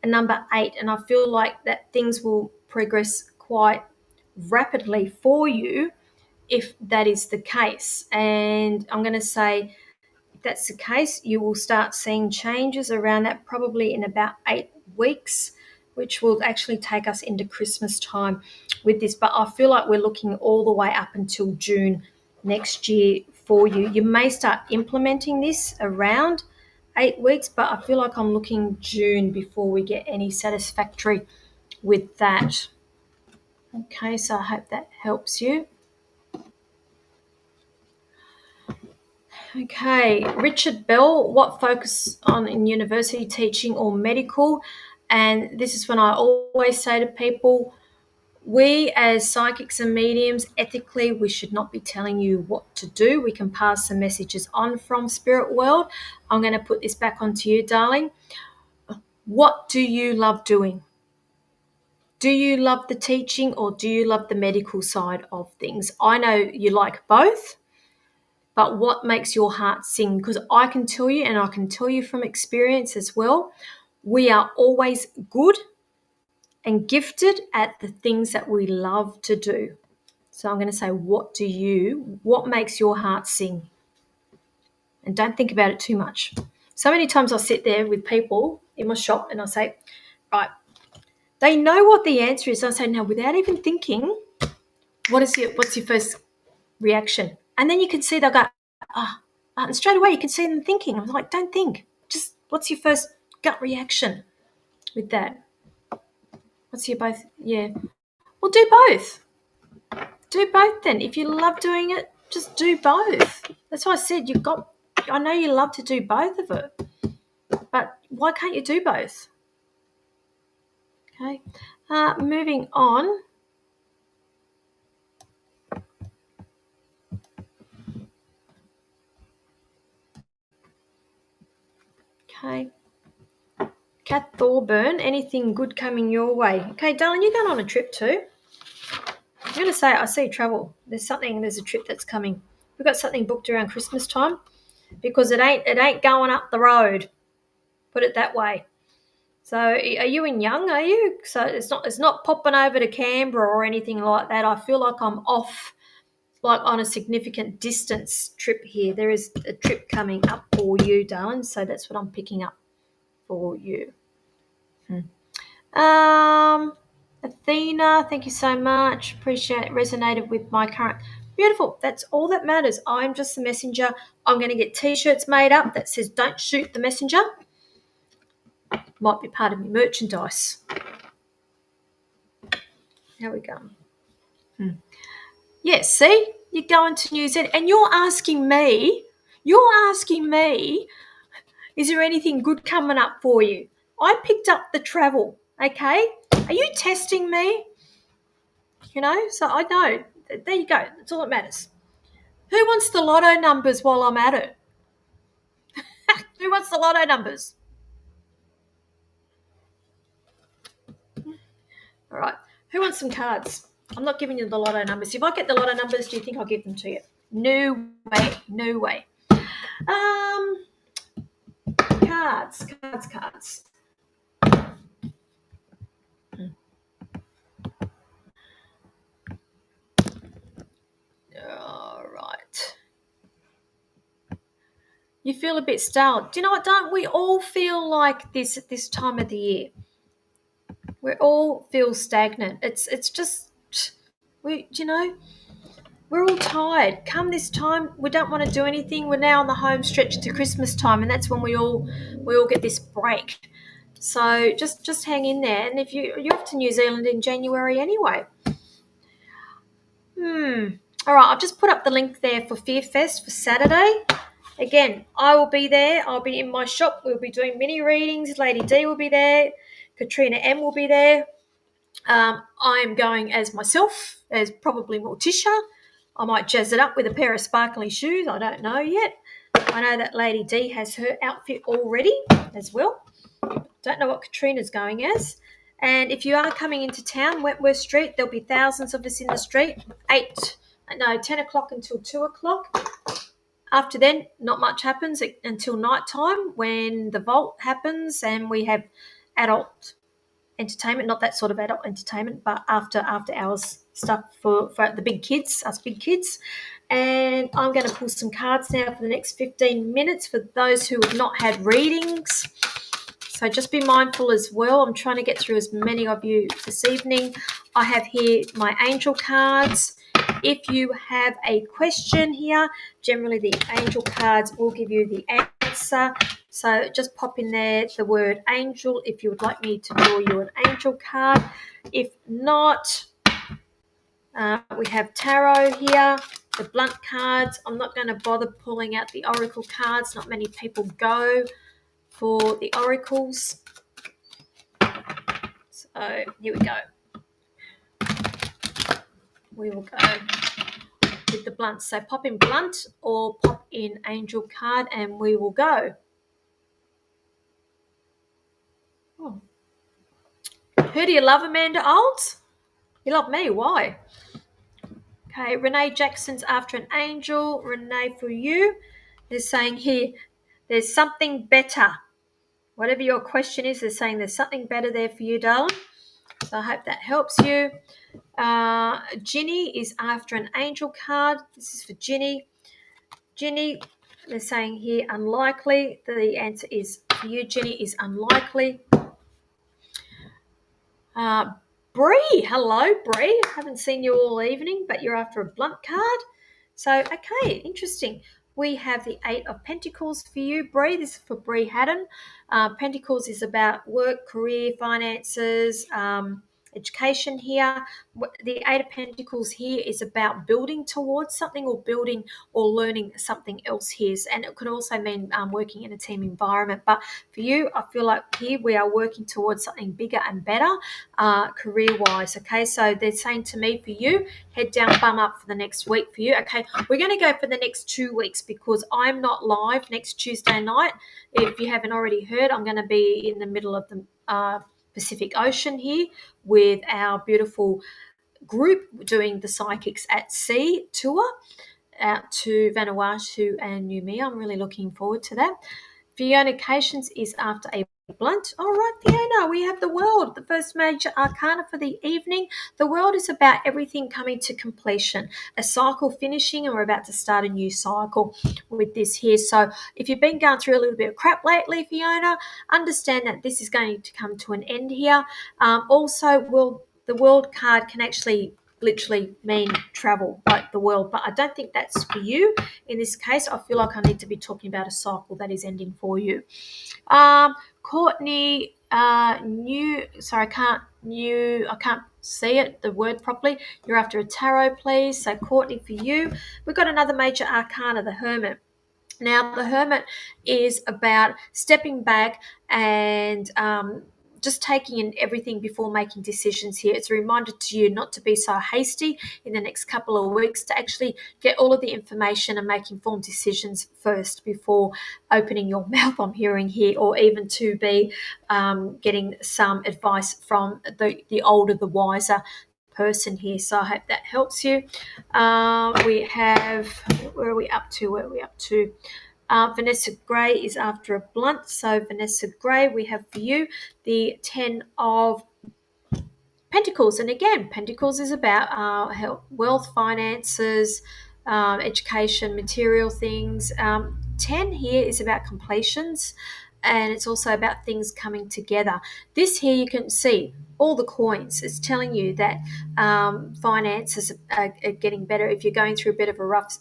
a number 8, and I feel like that things will progress quite rapidly for you if that is the case. And I'm going to say, if that's the case, you will start seeing changes around that probably in about 8 weeks, which will actually take us into Christmas time with this. But I feel like we're looking all the way up until June next year for you. You may start implementing this around 8 weeks, but I feel like I'm looking June before we get any satisfactory with that. Okay, so I hope that helps you. Okay, Richard Bell, what focus on in university teaching or medical? And this is when I always say to people, we as psychics and mediums, ethically, we should not be telling you what to do. We can pass the messages on from spirit world. I'm going to put this back onto you, darling. What do you love doing? Do you love the teaching or do you love the medical side of things? I know you like both, but what makes your heart sing? Because I can tell you, and I can tell you from experience as well, we are always good and gifted at the things that we love to do. So I'm going to say, what makes your heart sing? And don't think about it too much. So many times I sit there with people in my shop and I say, right, they know what the answer is. I say, now, without even thinking, what's your first reaction? And then you can see they'll go, and straight away you can see them thinking. I'm like, don't think. Just what's your first gut reaction with that? What's your both? Yeah. Well, do both. Do both then. If you love doing it, just do both. That's why I said I know you love to do both of it, but why can't you do both? Okay. Moving on. Okay. Kat Thorburn, anything good coming your way? Okay, darling, you're going on a trip too. I'm going to say I see travel. There's a trip that's coming. We've got something booked around Christmas time because it ain't going up the road. Put it that way. So are you in Young, are you? So it's not popping over to Canberra or anything like that. I feel like I'm off like on a significant distance trip here. There is a trip coming up for you, darling. So that's what I'm picking up for you. Athena, thank you so much. Appreciate it. Resonated with my current. Beautiful. That's all that matters. I'm just the messenger. I'm going to get T-shirts made up that says "Don't shoot the messenger." Might be part of my merchandise. There we go. Yes, see? You're going to New Zealand and you're asking me, is there anything good coming up for you? I picked up the travel, okay? Are you testing me? So I know. There you go. That's all that matters. Who wants the lotto numbers while I'm at it? Who wants the lotto numbers? All right. Who wants some cards? I'm not giving you the lotto numbers. If I get the lotto numbers, do you think I'll give them to you? No way. No way. Cards. All right. You feel a bit stale. Do you know what? Don't we all feel like this at this time of the year? We all feel stagnant. It's just we're all tired. Come this time, we don't want to do anything. We're now on the home stretch to Christmas time, and that's when we all get this break. So just hang in there. And if you're off to New Zealand in January anyway. All right, I've just put up the link there for Fear Fest for Saturday. Again, I will be there. I'll be in my shop. We'll be doing mini readings. Lady D will be there. Katrina M will be there. I'm going as myself, as probably Morticia. I might jazz it up with a pair of sparkly shoes. I don't know yet. I know that Lady D has her outfit already as well. Don't know what Katrina's going as. And if you are coming into town, Wentworth Street, there'll be thousands of us in the street. 10 o'clock until 2 o'clock. After then, not much happens until night time when the vault happens and we have adult entertainment, not that sort of adult entertainment, but after hours stuff for the big kids, us big kids. And I'm going to pull some cards now for the next 15 minutes for those who have not had readings. So just be mindful as well. I'm trying to get through as many of you this evening. I have here my angel cards. If you have a question here, generally the angel cards will give you the answer. So just pop in there the word angel if you would like me to draw you an angel card. If not, we have tarot here. the blunt cards. I'm not going to bother pulling out the oracle cards. Not many people go for the oracles. So here we go. We will go with the blunt. So pop in blunt or pop in angel card and we will go. Oh. Who do you love, Amanda Olds? You love me. Why? Okay, Renee Jackson's after an angel. Renee, for you, they're saying here, there's something better. Whatever your question is, they're saying there's something better there for you, darling. So I hope that helps you. Ginny is after an angel card. This is for Ginny. Ginny, they're saying here unlikely. The answer is for you, Ginny, is unlikely. Bree, hello, Bree. Haven't seen you all evening, but you're after a blunt card. So, okay, interesting. We have the Eight of Pentacles for you, Bree. This is for Bree Haddon. Pentacles is about work, career, finances, education here. The Eight of Pentacles here is about building towards something or building or learning something else here. And it could also mean working in a team environment. But for you, I feel like here we are working towards something bigger and better career-wise. Okay, so they're saying to me for you, head down, bum up for the next week for you. Okay, we're going to go for the next 2 weeks because I'm not live next Tuesday night. If you haven't already heard, I'm going to be in the middle of the Pacific Ocean here with our beautiful group doing the Psychics at Sea tour out to Vanuatu and Noumea. I'm really looking forward to that. Fiona Cations is after a blunt. All right, Fiona, we have the World, the first major arcana for the evening. The World is about everything coming to completion, a cycle finishing, and we're about to start a new cycle with this here. So if you've been going through a little bit of crap lately, Fiona, understand that this is going to come to an end here. The World card can actually literally mean travel, like the world, but I don't think that's for you. In this case, I feel like I need to be talking about a cycle that is ending for you. Courtney, I can't see it, the word properly. You're after a tarot, please. So Courtney, for you, we've got another major arcana, the Hermit. Now, the Hermit is about stepping back and just taking in everything before making decisions here. It's a reminder to you not to be so hasty in the next couple of weeks, to actually get all of the information and make informed decisions first before opening your mouth, I'm hearing here, or even to be getting some advice from the older, the wiser person here. So I hope that helps you. We have, where are we up to? Vanessa Gray is after a blunt. So Vanessa Gray, we have for you the 10 of Pentacles. And again, Pentacles is about wealth, finances, education, material things. 10 here is about completions, and it's also about things coming together. This here you can see all the coins. It's telling you that finances are getting better. If you're going through a bit of a rough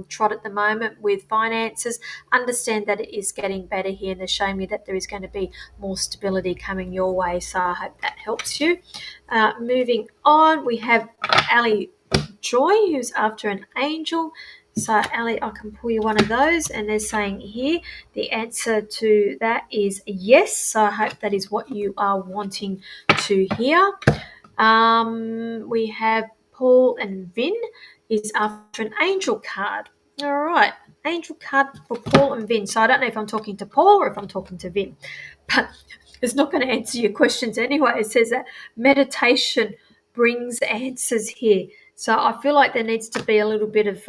trot at the moment with finances, understand that it is getting better here, and they're showing you that there is going to be more stability coming your way. So I hope that helps you. Moving on, we have Ali Joy, who's after an angel. So, Ali, I can pull you one of those, and they're saying here the answer to that is yes. So, I hope that is what you are wanting to hear. We have Paul and Vin is after an angel card. All right, angel card for Paul and Vin. So, I don't know if I'm talking to Paul or if I'm talking to Vin, but it's not going to answer your questions anyway. It says that meditation brings answers here. So I feel like there needs to be a little bit of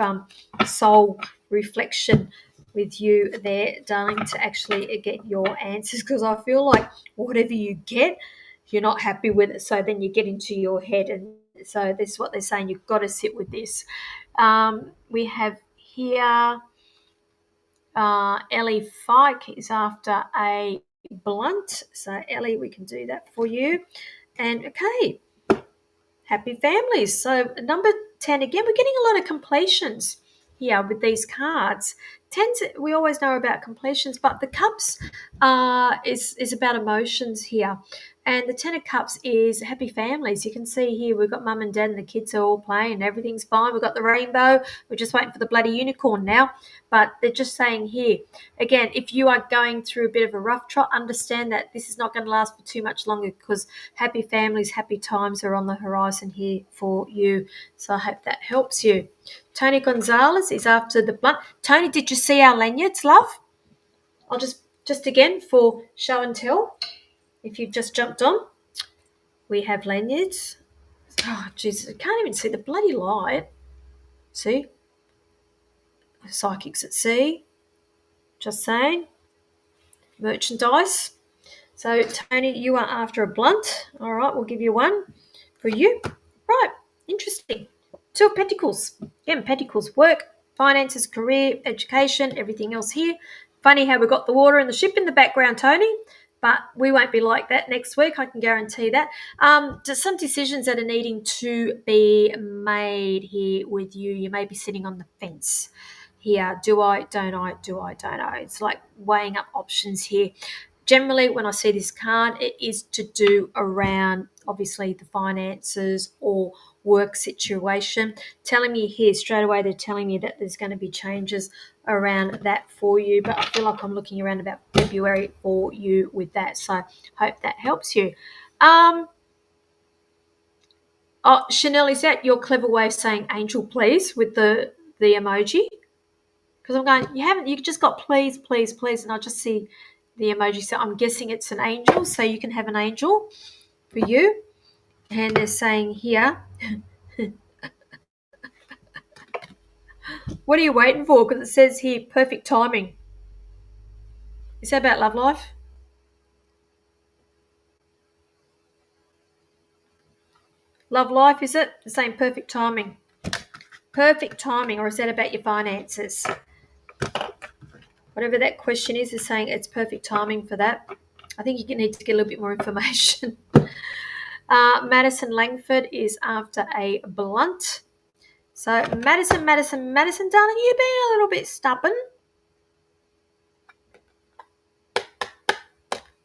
soul reflection with you there, darling, to actually get your answers, because I feel like whatever you get, you're not happy with it. So then you get into your head, and so this is what they're saying. You've got to sit with this. We have here Ellie Fike is after a blunt. So Ellie, we can do that for you. And okay, happy families. So number 10, again, we're getting a lot of completions here with these cards. Tens, we always know about completions, but the cups is about emotions here. And the Ten of Cups is happy families. You can see here we've got mum and dad and the kids are all playing and everything's fine. We've got the rainbow. We're just waiting for the bloody unicorn now. But they're just saying here, again, if you are going through a bit of a rough trot, understand that this is not going to last for too much longer, because happy families, happy times are on the horizon here for you. So I hope that helps you. Tony Gonzalez is after the blunt. Tony, did you see our lanyards, love? I'll just again for show and tell. If you've just jumped on, we have lanyards. Oh, Jesus, I can't even see the bloody light. See? Psychics at Sea. Just saying. Merchandise. So, Tony, you are after a blunt. All right, we'll give you one for you. Right, interesting. Two of Pentacles. Again, Pentacles, work, finances, career, education, everything else here. Funny how we got the water and the ship in the background, Tony, but we won't be like that next week, I can guarantee that. Just some decisions that are needing to be made here with you. You may be sitting on the fence here. Do I, don't I, do I, don't I? It's like weighing up options here. Generally, when I see this card, it is to do around, obviously, the finances or work situation. Telling me here straight away, they're telling me that there's going to be changes around that for you, but I feel like I'm looking around about February for you with that, so hope that helps you. Chanel, is that your clever way of saying angel please with the emoji? Because I'm going, you just got please, please, please, and I just see the emoji, so I'm guessing it's an angel, so you can have an angel for you. And they're saying here, what are you waiting for? Because it says here, perfect timing. Is that about love life? Love life, is it? It's saying perfect timing. Perfect timing, or is that about your finances? Whatever that question is saying it's perfect timing for that. I think you need to get a little bit more information. Madison Langford is after a blunt. So Madison, darling, you're being a little bit stubborn.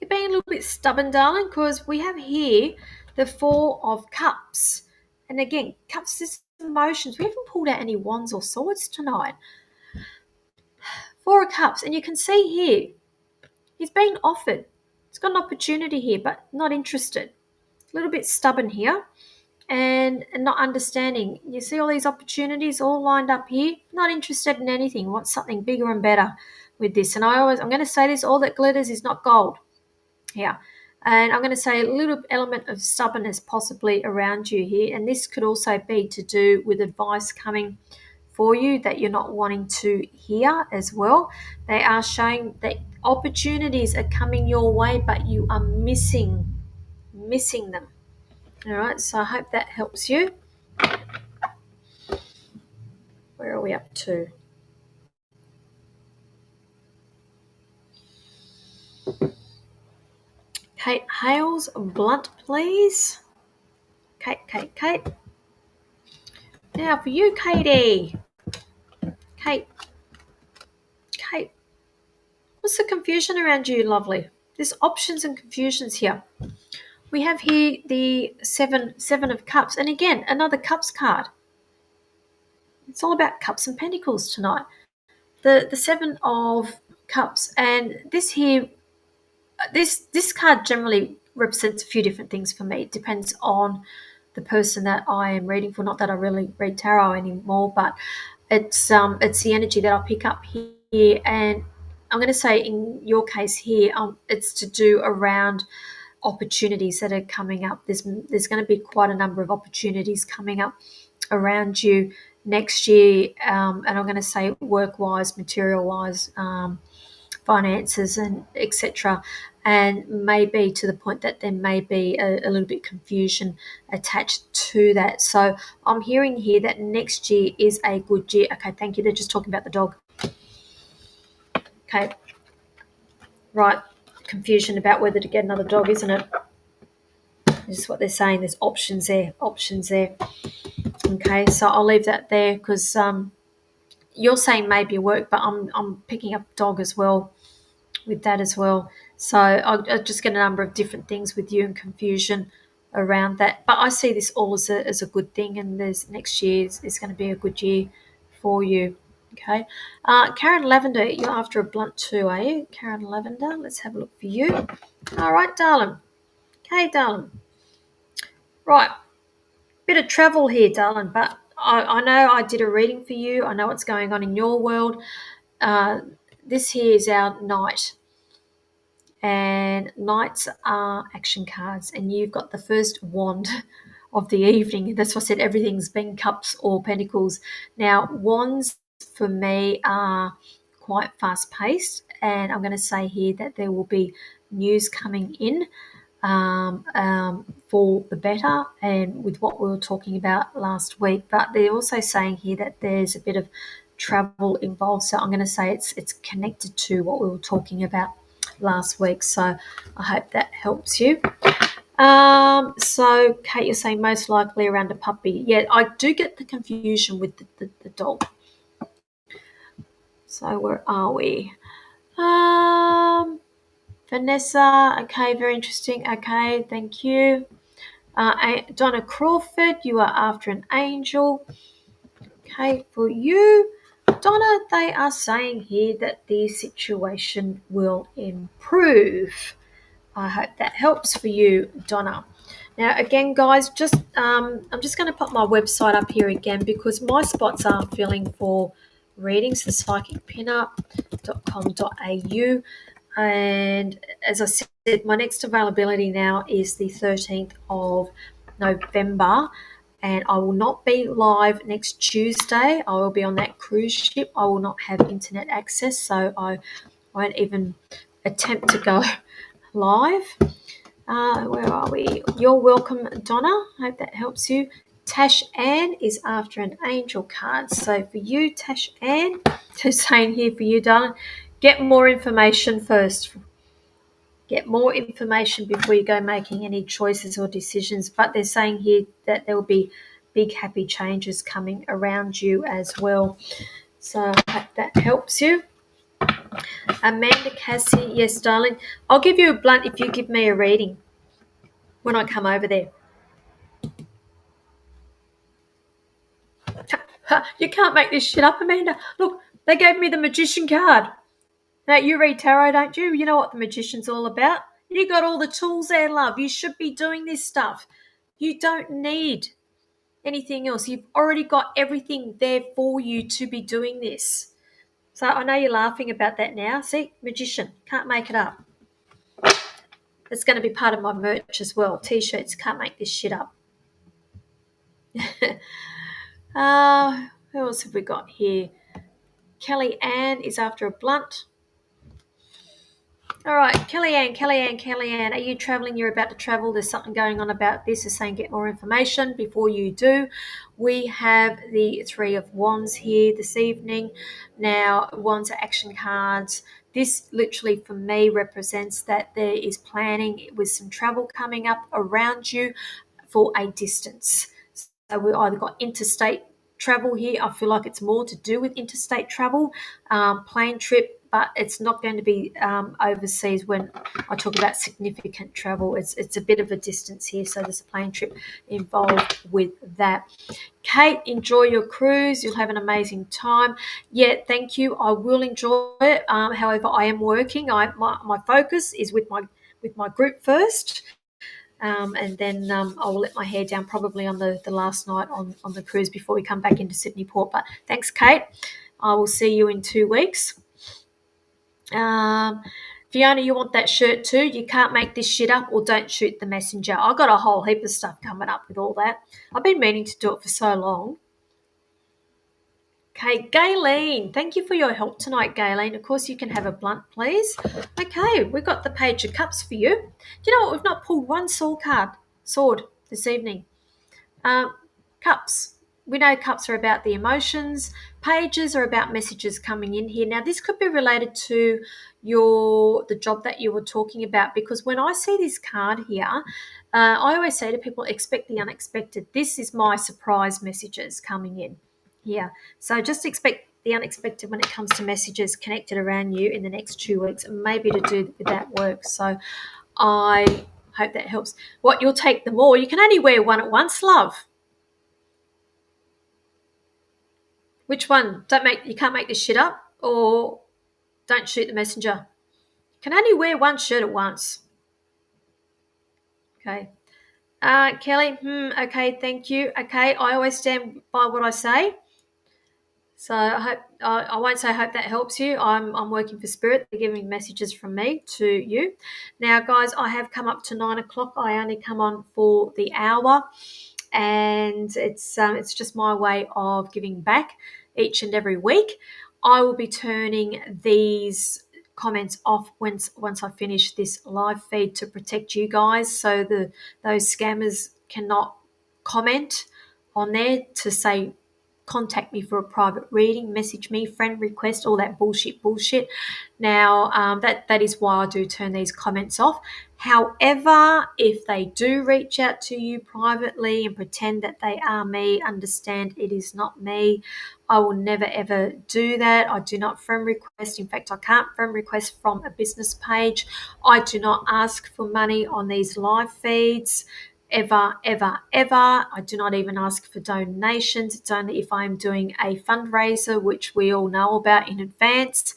You're being a little bit stubborn, darling, because we have here the Four of Cups. And again, cups is emotions. We haven't pulled out any wands or swords tonight. Four of Cups. And you can see here, he's being offered. He's got an opportunity here, but not interested. A little bit stubborn here. And not understanding. You see all these opportunities all lined up here. Not interested in anything. Want something bigger and better with this. And I'm going to say this, all that glitters is not gold. Yeah. And I'm going to say a little element of stubbornness possibly around you here. And this could also be to do with advice coming for you that you're not wanting to hear as well. They are showing that opportunities are coming your way, but you are missing them. All right, so I hope that helps you. Where are we up to? Kate Hales, blunt, please. Kate. Now for you, Katie. Kate. What's the confusion around you, lovely? There's options and confusions here. We have here the seven of cups. And again, another cups card. It's all about cups and pentacles tonight. The seven of cups. And this here, this card generally represents a few different things for me. It depends on the person that I am reading for. Not that I really read tarot anymore, but it's the energy that I'll pick up here. And I'm going to say in your case here, it's to do around opportunities that are coming up. There's going to be quite a number of opportunities coming up around you next year, and I'm going to say work-wise, material-wise, finances, and etc. And maybe to the point that there may be a little bit confusion attached to that. So I'm hearing here that next year is a good year. Okay, thank you. They're just talking about the dog. Okay, right. Confusion about whether to get another dog, isn't it? This is what they're saying. There's options there. Okay, so I'll leave that there because you're saying maybe work, but I'm picking up dog as well with that as well. So I just get a number of different things with you and confusion around that. But I see this all as a good thing, and there's next year is going to be a good year for you. Okay. Karen Lavender, you're after a blunt too, are you? Karen Lavender, let's have a look for you. All right, darling. Okay, darling. Right. Bit of travel here, darling, but I know I did a reading for you. I know what's going on in your world. This here is our knight, and knights are action cards, and you've got the first wand of the evening. That's why I said everything's been cups or pentacles. Now, wands for me are quite fast paced, and I'm going to say here that there will be news coming in for the better, and with what we were talking about last week. But they're also saying here that there's a bit of travel involved, so I'm going to say it's connected to what we were talking about last week. So I hope that helps you. So Kate, you're saying most likely around a puppy. Yeah, I do get the confusion with the dog. So where are we? Vanessa, okay, very interesting. Okay, thank you. Donna Crawford, you are after an angel. Okay, for you, Donna, they are saying here that the situation will improve. I hope that helps for you, Donna. Now, again, guys, I'm just going to put my website up here again because my spots are filling for readings, the psychicpinup.com.au. And as I said, my next availability now is the 13th of November, and I will not be live next Tuesday. I will be on that cruise ship. I will not have internet access, so I won't even attempt to go live. Where are we? You're welcome, Donna. Hope that helps you. Tash Ann is after an angel card. So for you, Tash Ann, just saying here for you, darling, get more information first. Get more information before you go making any choices or decisions. But they're saying here that there will be big happy changes coming around you as well. So I hope that helps you. Amanda Cassie, yes, darling. I'll give you a blunt if you give me a reading when I come over there. You can't make this shit up, Amanda. Look, they gave me the magician card. Now, you read tarot, don't you? You know what the magician's all about. You got all the tools there, love. You should be doing this stuff. You don't need anything else. You've already got everything there for you to be doing this. So I know you're laughing about that now. See, magician, can't make it up. It's going to be part of my merch as well. T-shirts, can't make this shit up. Who else have we got here? Kelly Ann is after a blunt. All right, Kellyanne, are you traveling? You're about to travel. There's something going on about this. Is saying get more information before you do. We have the Three of Wands here this evening. Now, wands are action cards. This literally for me represents that there is planning with some travel coming up around you for a distance. So we either got interstate travel here. I feel like it's more to do with interstate travel, plane trip, but it's not going to be overseas when I talk about significant travel. It's a bit of a distance here, so there's a plane trip involved with that. Kate, enjoy your cruise. You'll have an amazing time. Yeah, thank you. I will enjoy it. However, I am working. My focus is with my group first. And then I will let my hair down probably on the last night on the cruise before we come back into Sydney Port. But thanks, Kate. I will see you in 2 weeks. Fiona, you want that shirt too? You can't make this shit up, or don't shoot the messenger. I've got a whole heap of stuff coming up with all that. I've been meaning to do it for so long. Okay, Gayleen, thank you for your help tonight, Gayleen. Of course, you can have a blunt, please. Okay, we've got the Page of Cups for you. Do you know what? We've not pulled one sword this evening. Cups. We know cups are about the emotions. Pages are about messages coming in here. Now, this could be related to the job that you were talking about, because when I see this card here, I always say to people, expect the unexpected. This is my surprise messages coming in here. So just expect the unexpected when it comes to messages connected around you in the next 2 weeks, maybe to do with that work. So I hope that helps. What, you'll take them all? You can only wear one at once, love. Which one? You can't make this shit up, or don't shoot the messenger. You can only wear one shirt at once. Okay. Kelly, okay, thank you. Okay, I always stand by what I say. So I hope I won't say I hope that helps you. I'm working for Spirit. They're giving messages from me to you. Now, guys, I have come up to 9 o'clock. I only come on for the hour, and it's just my way of giving back each and every week. I will be turning these comments off once I finish this live feed to protect you guys, so those scammers cannot comment on there to say contact me for a private reading, message me, friend request, all that bullshit. Now, that is why I do turn these comments off. However, if they do reach out to you privately and pretend that they are me, understand it is not me. I will never ever do that. I do not friend request. In fact, I can't friend request from a business page. I do not ask for money on these live feeds. Ever. I do not even ask for donations. It's only if I'm doing a fundraiser, which we all know about in advance.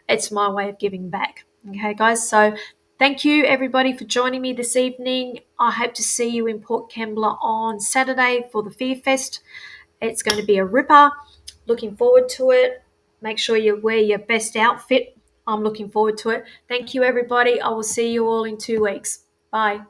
It's my way of giving back. Okay, guys. So thank you, everybody, for joining me this evening. I hope to see you in Port Kembla on Saturday for the Fear Fest. It's going to be a ripper. Looking forward to it. Make sure you wear your best outfit. I'm looking forward to it. Thank you, everybody. I will see you all in 2 weeks. Bye.